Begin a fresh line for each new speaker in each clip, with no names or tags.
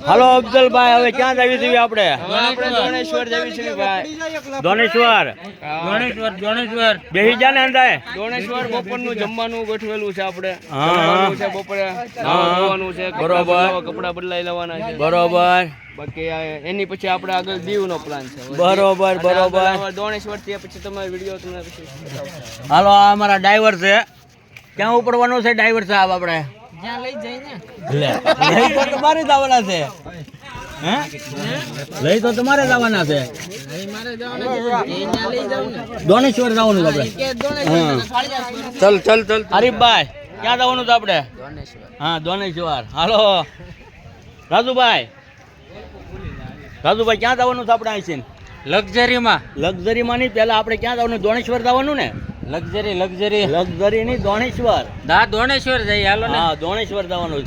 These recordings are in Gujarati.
હાલો અફઝલભાઈ, હવે ક્યાં જવી છીએ આપણે? દોણેશ્વર જવી છીએ ભાઈ. દોણેશ્વર બેસી જા ને અંદાય. દોણેશ્વર બપોરનું જમવાનું ગોઠવેલું છે આપણે. જમવાનું છે બપોરે, ખાવાનું છે, બરોબર. કપડા બદલાઈ લેવાના છે, બરોબર. બાકી એની પછી આપણે આગળ દીવ નો પ્લાન છે. બરોબર બરોબર. દોણેશ્વર થી પછી તમારો વિડીયો તમને પછી. હાલો, આ અમારા ડ્રાઈવર છે. ક્યાં ઉપડવાનું છે ડ્રાઈવર સાહેબ આપણે? જ્યાં લઈ જાય ને. લઈ તો તમારે જ આવવાના છે. હે? લઈ તો તમારે જ આવવાના છે. દોણેશ્વર જવાનું છે આપણે. ચલ ચલ ચલ. હરીફભાઈ, ક્યાં જવાનું છે આપણે? હા, દોણેશ્વર. હાલો રાજુભાઈ, રાજુભાઈ ક્યાં જવાનું છે આપણે? અહીંથી લક્ઝરીમાં. લક્ઝરીમાં નહીં, પહેલા આપણે ક્યાં જવાનું? દોણેશ્વર જવાનું ને. લક્ઝરી નહીં, દોણેશ્વર. દોણેશ્વર જઈએ હાલો ને. હા, દોણેશ્વર જવાનું.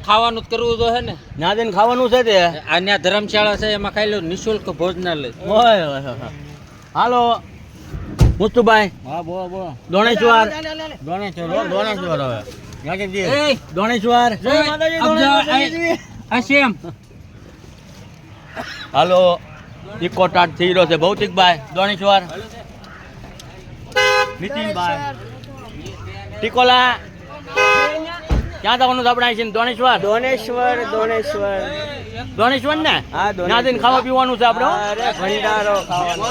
ખાવાનું કરવું તો હે ને. ના દે ખાવાનું છે તે. આ ધર્મશાળા છે, એમાં ખાઈ લો, નિઃશુલ્ક ભોજનાલય. હાલો મુસ્તુભાઈ. હા, બોલો બોલો. દોણેશ્વર હવે દોણેશ્વર. હાલો, ઇકો ટાટ થઈ રહ્યો છે ભૌતિકભાઈ. દોણેશ્વર. નીતિનભાઈ, ટીકોલા, ક્યાં જવાનું આપણે? અહીં દોણેશ્વર. દોણેશ્વર ને. ત્યાં ખાવા પીવાનું છે આપણે. ભંડારો ખાવાનો.